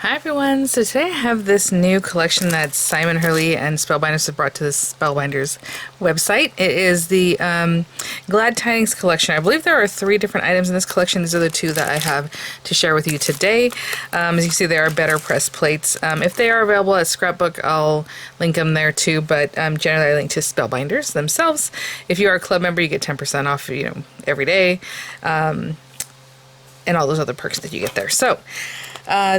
Hi everyone, so today I have this new collection that Simon Hurley and Spellbinders have brought to the Spellbinders website. It is the Glad Tidings collection. I believe there are 3 different items in this collection. These are the 2 that I have to share with you today. As you can see, they are better press plates. If they are available at Scrapbook, I'll link them there too, but generally I link to Spellbinders themselves. If you are a club member, you get 10% off, every day, and all those other perks that you get there. So,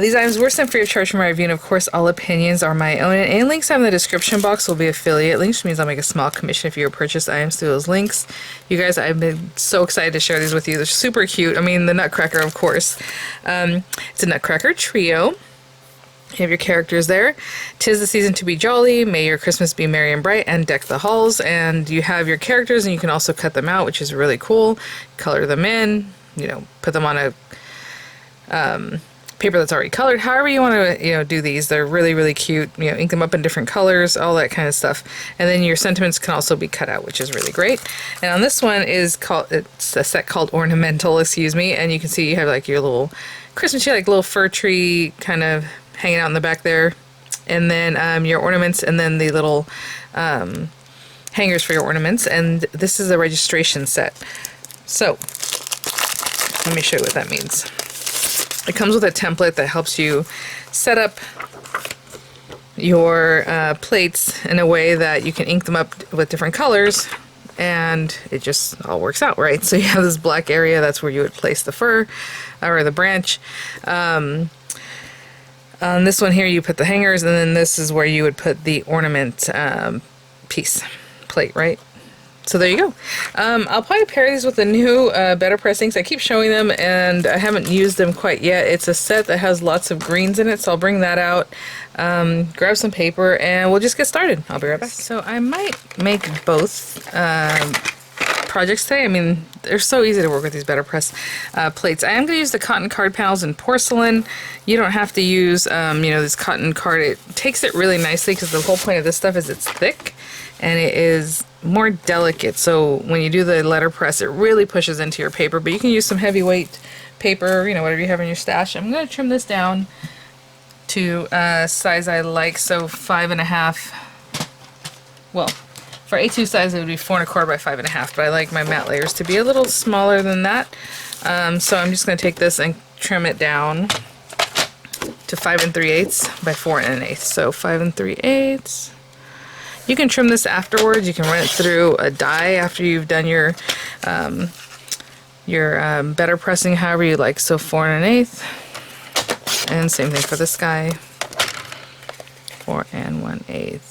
these items were sent free of charge from my review, and of course all opinions are my own, and any links I have in the description box will be affiliate links, which means I'll make a small commission if you purchase items through those links. You guys, I've been so excited to share these with you. They're super cute. I mean, the Nutcracker, of course. It's a Nutcracker trio. You have your characters there. 'Tis the season to be jolly, may your Christmas be merry and bright, and deck the halls. And you have your characters, and you can also cut them out, which is really cool. Color them in, put them on a paper that's already colored. However you want to do these, they're really, really cute. Ink them up in different colors, all that kind of stuff. And then your sentiments can also be cut out, which is really great. And on this one it's a set called Ornamental, excuse me, and you can see you have like your little Christmas tree, like little fir tree kind of hanging out in the back there, and then your ornaments, and then the little hangers for your ornaments. And this is a registration set. So let me show you what that means. It comes with a template that helps you set up your plates in a way that you can ink them up with different colors, and it just all works out, right? So you have this black area, that's where you would place the fir or the branch. On this one here you put the hangers, and then this is where you would put the ornament plate, right? So there you go. I'll probably pair these with the new Better Press inks. I keep showing them and I haven't used them quite yet. It's a set that has lots of greens in it, so I'll bring that out, grab some paper, and we'll just get started. I'll be right back. So I might make both projects today. I mean, they're so easy to work with these Better Press plates. I am going to use the cotton card panels in porcelain. You don't have to use, this cotton card. It takes it really nicely because the whole point of this stuff is it's thick and it is more delicate. So when you do the letterpress, it really pushes into your paper, but you can use some heavyweight paper, whatever you have in your stash. I'm going to trim this down to size I like, so 5.5. Well, for A2 size it would be 4 1/4 by 5.5, but I like my matte layers to be a little smaller than that. So I'm just going to take this and trim it down to 5 3/8 by 4 1/8. So 5 3/8. You can trim this afterwards. You can run it through a die after you've done your better pressing, however you like. So 4 1/8, and same thing for this guy, 4 1/8.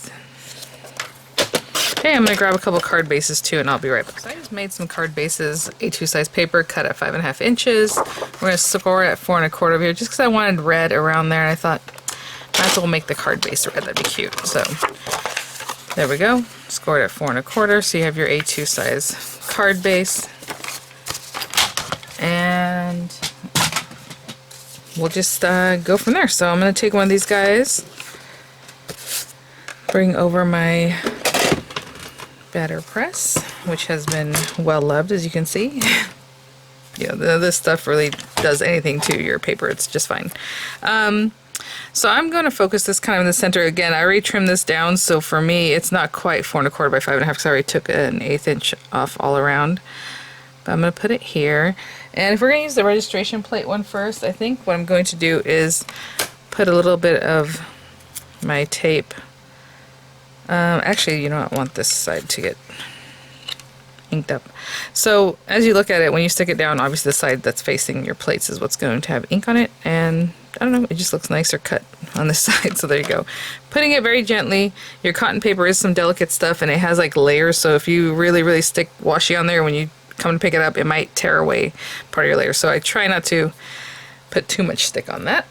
Okay, I'm going to grab a couple card bases too, and I'll be right back. So I just made some card bases, A2 size paper, cut at 5.5 inches. We're going to score it at 4 1/4 over here, just because I wanted red around there, and I thought, might as well make the card base red. That'd be cute. So there we go. Scored at 4 1/4. So you have your A2 size card base, and we'll just go from there. So I'm going to take one of these guys, bring over my Better Press, which has been well loved, as you can see. This stuff really does anything to your paper. It's just fine. So I'm going to focus this kind of in the center. Again, I already trimmed this down, so for me it's not quite 4 1/4 by 5.5 because I already took an 1/8 inch off all around. But I'm going to put it here. And if we're going to use the registration plate one first, I think what I'm going to do is put a little bit of my tape. Actually, I want this side to get inked up. So as you look at it, when you stick it down, obviously the side that's facing your plates is what's going to have ink on it, and I don't know, it just looks nicer cut on this side. So there you go. Putting it very gently. Your cotton paper is some delicate stuff, and it has like layers, so if you really, really stick washi on there, when you come to pick it up, it might tear away part of your layer. So I try not to put too much stick on that.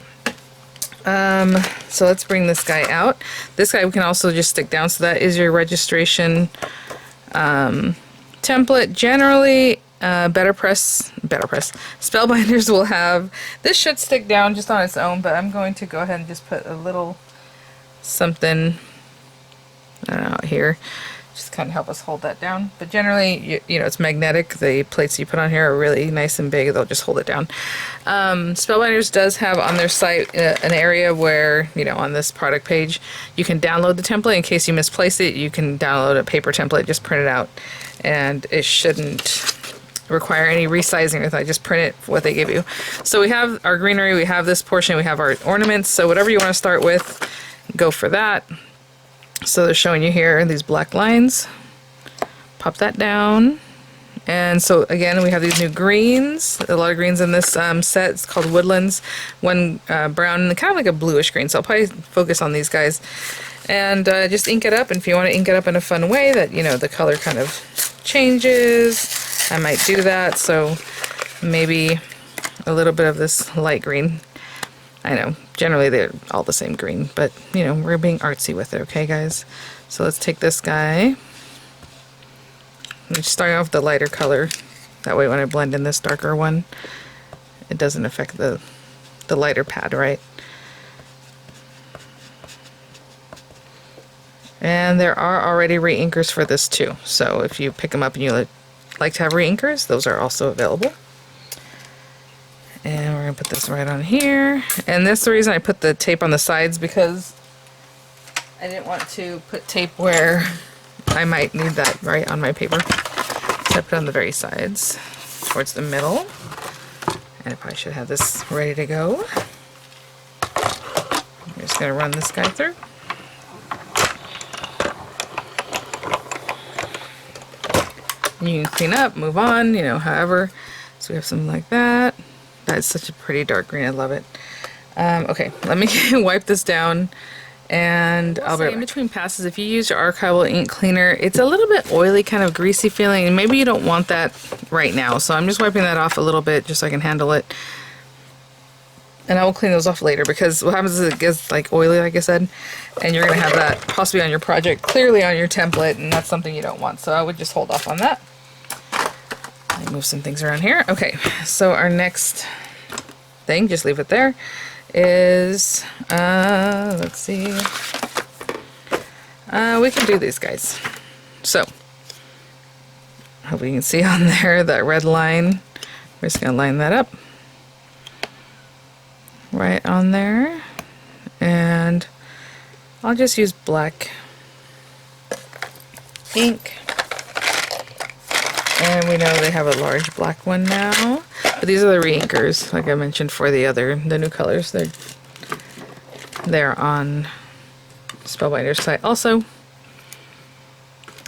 So let's bring this guy out. This guy we can also just stick down, so that is your registration template. Generally, Better Press, Spellbinders will have, this should stick down just on its own, but I'm going to go ahead and just put a little something, I don't know, out here, just kind of help us hold that down. But generally, you know, it's magnetic. The plates you put on here are really nice and big. They'll just hold it down. Spellbinders does have on their site an area where, you know, on this product page, you can download the template. In case you misplace it, you can download a paper template, just print it out. And it shouldn't require any resizing or anything. Just print it what they give you. So we have our greenery, we have this portion, we have our ornaments. So whatever you want to start with, go for that. So they're showing you here these black lines. Pop that down. And so again, we have these new greens. A lot of greens in this set. It's called Woodlands. One brown and kind of like a bluish green. So I'll probably focus on these guys. And just ink it up. And if you want to ink it up in a fun way that, you know, the color kind of changes, I might do that. So maybe a little bit of this light green. I know, generally they're all the same green, but, you know, we're being artsy with it, okay, guys? So let's take this guy. I'm starting off with the lighter color. That way when I blend in this darker one, it doesn't affect the lighter pad, right? And there are already re-inkers for this too. So if you pick them up and you like to have re-inkers, those are also available. And we're going to put this right on here. And that's the reason I put the tape on the sides, because I didn't want to put tape where I might need that right on my paper. So I put it on the very sides, towards the middle. And I probably should have this ready to go. I'm just going to run this guy through. You can clean up, move on, you know, however. So we have something like that. That's such a pretty dark green. I love it. Okay, let me wipe this down, and I'll be right back. In between passes, if you use your archival ink cleaner, it's a little bit oily, kind of greasy feeling, and maybe you don't want that right now. So I'm just wiping that off a little bit just so I can handle it. And I will clean those off later, because what happens is it gets like oily, like I said, and you're going to have that possibly on your project, clearly on your template, and that's something you don't want. So I would just hold off on that. Let me move some things around here. Okay, so our next thing, just leave it there, is, let's see, we can do these guys. So, hope you can see on there that red line. We're just going to line that up right on there, and I'll just use black ink. And we know they have a large black one now, but these are the re-inkers, like I mentioned, for the new colors. They're on Spellbinders site also,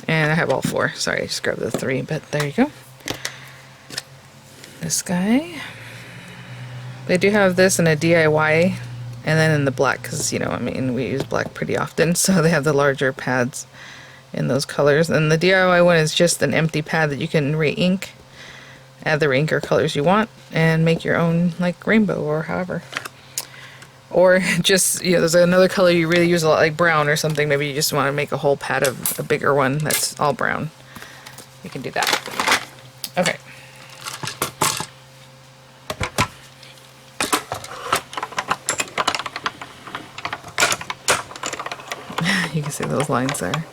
and I have all four. Sorry, I just grabbed the three, but there you go. This guy. They do have this in a DIY, and then in the black, because, you know, I mean, we use black pretty often, so they have the larger pads in those colors. And the DIY one is just an empty pad that you can re-ink, add the re-inker colors you want, and make your own, like, rainbow or however. Or just, you know, there's another color you really use a lot, like brown or something. Maybe you just want to make a whole pad of a bigger one that's all brown. You can do that. Okay. You can see those lines there.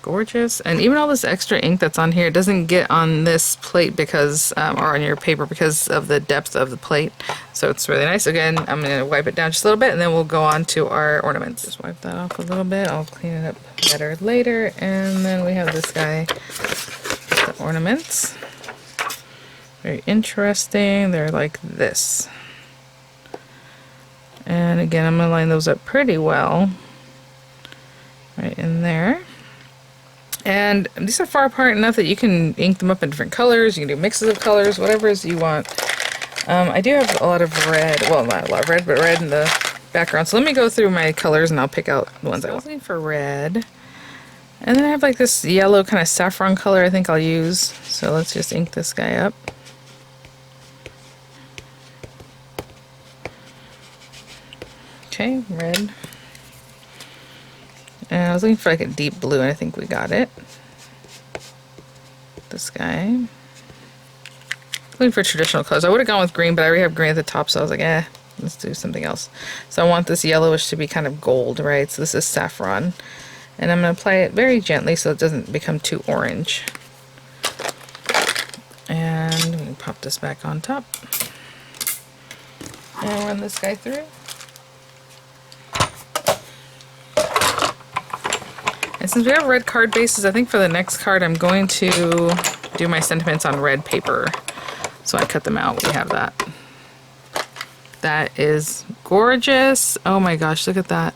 Gorgeous. And even all this extra ink that's on here doesn't get on this plate because, or on your paper, because of the depth of the plate. So it's really nice. Again, I'm going to wipe it down just a little bit, and then we'll go on to our ornaments. Just wipe that off a little bit. I'll clean it up better later. And then we have this guy, the ornaments. Very interesting. They're like this. And again, I'm going to line those up pretty well. Right in there. And these are far apart enough that you can ink them up in different colors. You can do mixes of colors, whatever it is you want. I do have a lot of red, well, not a lot of red, but red in the background. So let me go through my colors and I'll pick out the ones I want. I was looking for red. And then I have like this yellow kind of saffron color I think I'll use. So let's just ink this guy up. Okay, red. And I was looking for like a deep blue, and I think we got it. This guy. Looking for traditional colors. I would have gone with green, but I already have green at the top, so I was like, let's do something else. So I want this yellowish to be kind of gold, right? So this is saffron. And I'm going to apply it very gently so it doesn't become too orange. And we can pop this back on top. And run this guy through. And since we have red card bases, I think for the next card I'm going to do my sentiments on red paper. So I cut them out. We have that. That is gorgeous. Oh my gosh, look at that.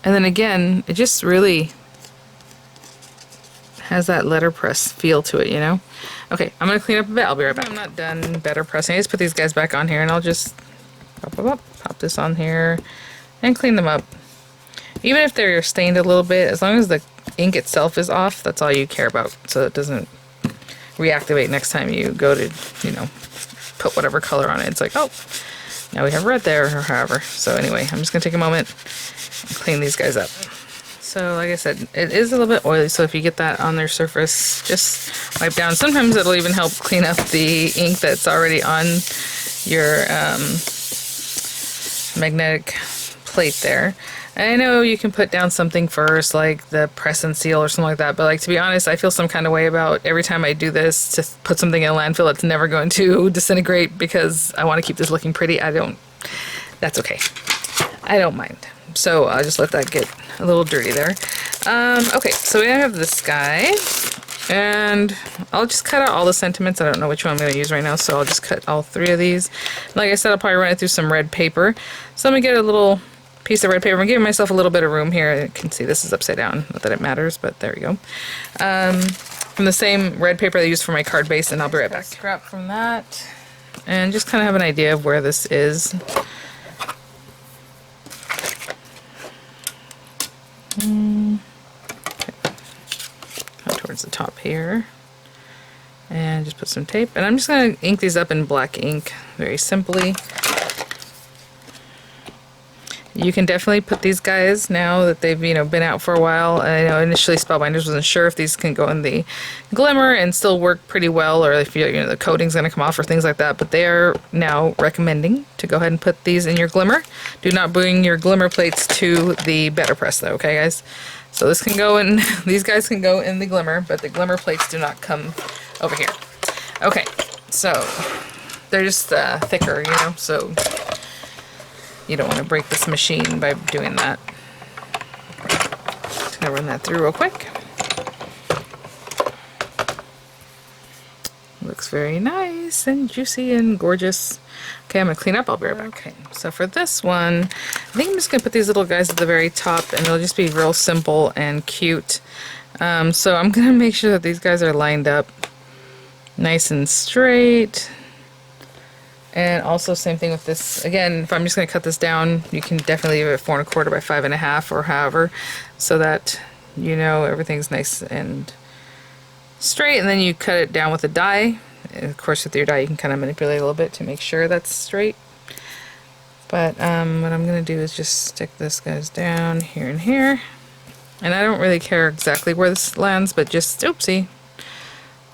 And then again, it just really has that letterpress feel to it, you know? Okay, I'm going to clean up a bit. I'll be right back. I'm not done better pressing. I just put these guys back on here and I'll just pop this on here and clean them up. Even if they're stained a little bit, as long as the ink itself is off, that's all you care about. So it doesn't reactivate next time you go to, you know, put whatever color on it. It's like, oh, now we have red there, or however. So anyway, I'm just going to take a moment and clean these guys up. So like I said, it is a little bit oily, so if you get that on their surface, just wipe down. Sometimes it'll even help clean up the ink that's already on your magnetic plate there. I know you can put down something first, like the press and seal or something like that, but like, to be honest, I feel some kind of way about every time I do this to put something in a landfill, it's never going to disintegrate because I want to keep this looking pretty. That's okay. I don't mind. So I'll just let that get a little dirty there. Okay, so we have this guy, and I'll just cut out all the sentiments. I don't know which one I'm going to use right now, so I'll just cut all 3 of these. Like I said, I'll probably run it through some red paper. So I'm going to get a little piece of red paper. I'm giving myself a little bit of room here. You can see this is upside down. Not that it matters, but there we go. From the same red paper I used for my card base, and I'll be right back. Scrap from that, and just kind of have an idea of where this is. Okay. Towards the top here, and just put some tape. And I'm just going to ink these up in black ink very simply. You can definitely put these guys now that they've, you know, been out for a while. I know initially Spellbinders wasn't sure if these can go in the glimmer and still work pretty well, or if you know the coating's going to come off or things like that. But they are now recommending to go ahead and put these in your glimmer. Do not bring your glimmer plates to the better press though, okay guys? So this can go in, these guys can go in the glimmer, but the glimmer plates do not come over here. Okay, so they're just thicker, you know, so you don't want to break this machine by doing that. Just gonna run that through real quick. Looks very nice and juicy and gorgeous. Okay, I'm gonna clean up. I'll be right back. Okay, so for this one, I think I'm just gonna put these little guys at the very top, and it'll just be real simple and cute. So I'm gonna make sure that these guys are lined up nice and straight. And also same thing with this. Again, if I'm just going to cut this down, you can definitely leave it 4 1/4 by 5 1/2 or however, so that you know everything's nice and straight. And then you cut it down with a die. And of course, with your die, you can kind of manipulate a little bit to make sure that's straight. But what I'm going to do is just stick this guys down here and here. And I don't really care exactly where this lands, but just oopsie,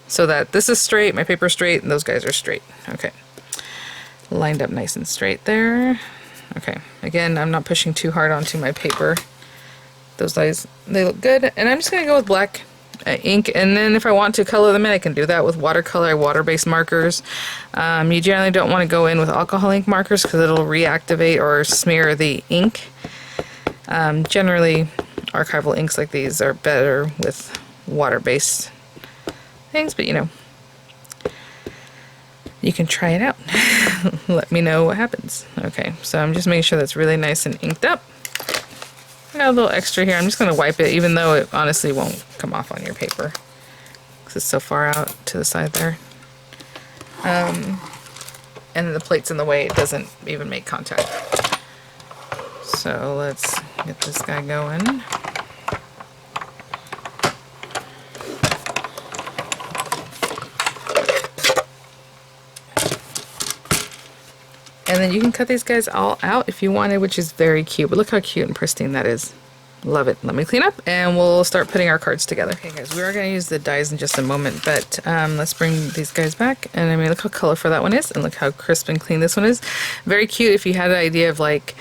so that this is straight, my paper's straight, and those guys are straight. Okay. Lined up nice and straight there. Okay, again, I'm not pushing too hard onto my paper. Those lines, they look good. And I'm just going to go with black ink, and then if I want to color them in, I can do that with watercolor, water-based markers. You generally don't want to go in with alcohol ink markers because it'll reactivate or smear the ink. Generally, archival inks like these are better with water-based things, but you know, you can try it out. Let me know what happens. Okay, so I'm just making sure that's really nice and inked up. I got a little extra here. I'm just going to wipe it, even though it honestly won't come off on your paper because it's so far out to the side there. And the plate's in the way, it doesn't even make contact. So let's get this guy going. And then you can cut these guys all out if you wanted, which is very cute. But look how cute and pristine that is. Love it. Let me clean up and we'll start putting our cards together. Okay guys, we are going to use the dies in just a moment, but let's bring these guys back. And I mean, look how colorful that one is and look how crisp and clean this one is. Very cute if you had an idea of like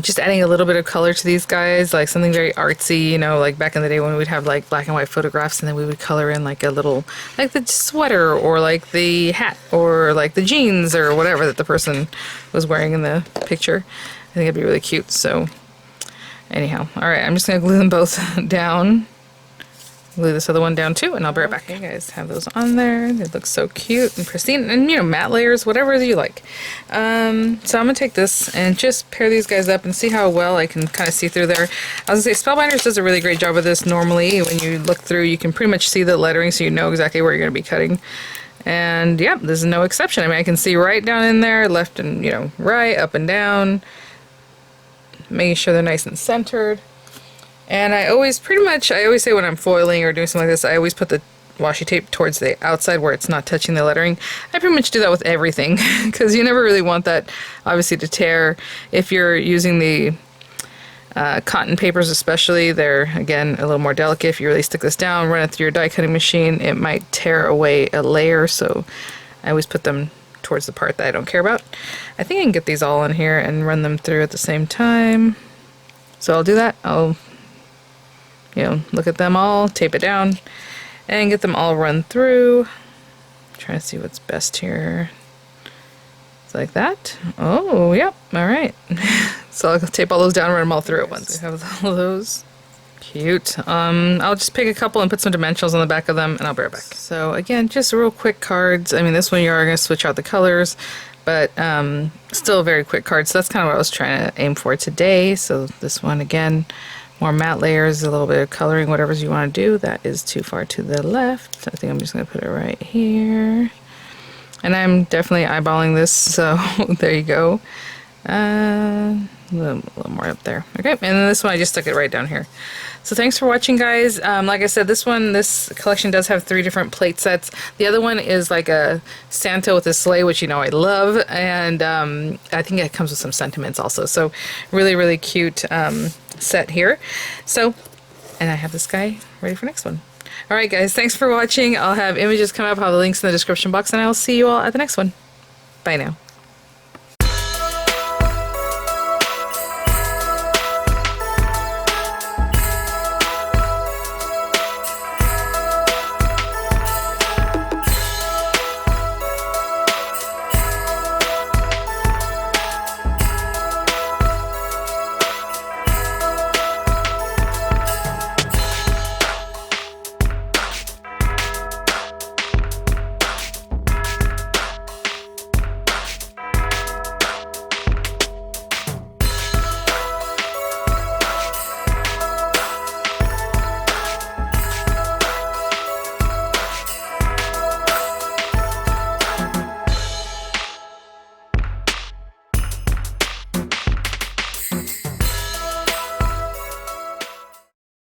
just adding a little bit of color to these guys, like something very artsy, you know, like back in the day when we'd have like black and white photographs and then we would color in like a little, like the sweater or like the hat or like the jeans or whatever that the person was wearing in the picture. I think it'd be really cute. So anyhow, alright, I'm just going to glue them both down. Glue this other one down too, and I'll be right back. Okay guys, have those on there. They look so cute and pristine, and you know, matte layers, whatever you like. So I'm going to take this and just pair these guys up and see how well I can kind of see through there. I was going to say, Spellbinders does a really great job of this. Normally, when you look through, you can pretty much see the lettering, so you know exactly where you're going to be cutting. And yeah, this is no exception. I mean, I can see right down in there, left and, you know, right, up and down. Making sure they're nice and centered. And I always say when I'm foiling or doing something like this, I always put the washi tape towards the outside where it's not touching the lettering. I pretty much do that with everything because you never really want that obviously to tear. If you're using the cotton papers especially, they're again a little more delicate. If you really stick this down, run it through your die cutting machine, it might tear away a layer, so I always put them towards the part that I don't care about. I think I can get these all in here and run them through at the same time. So I'll do that. I'll, you know, look at them all, tape it down, and get them all run through. Trying to see what's best here. It's like that. Oh, yep. All right. So I'll tape all those down and run them all through at once. We have all those. Cute. I'll just pick a couple and put some dimensionals on the back of them, and I'll be right back. So again, just real quick cards. I mean, this one you are going to switch out the colors, but still very quick cards. So that's kind of what I was trying to aim for today. So this one again, more matte layers, a little bit of coloring, whatever you want to do. That is too far to the left. I think I'm just going to put it right here. And I'm definitely eyeballing this, so there you go. A little more up there. Okay, and then this one I just stuck it right down here. So thanks for watching, guys. Like I said, this collection does have 3 different plate sets. The other one is like a Santa with a sleigh, which you know I love, and I think it comes with some sentiments also. So really, really cute set here. So, and I have this guy ready for next one. Alright guys, thanks for watching. I'll have images come up, I'll have the links in the description box, and I'll see you all at the next one. Bye now.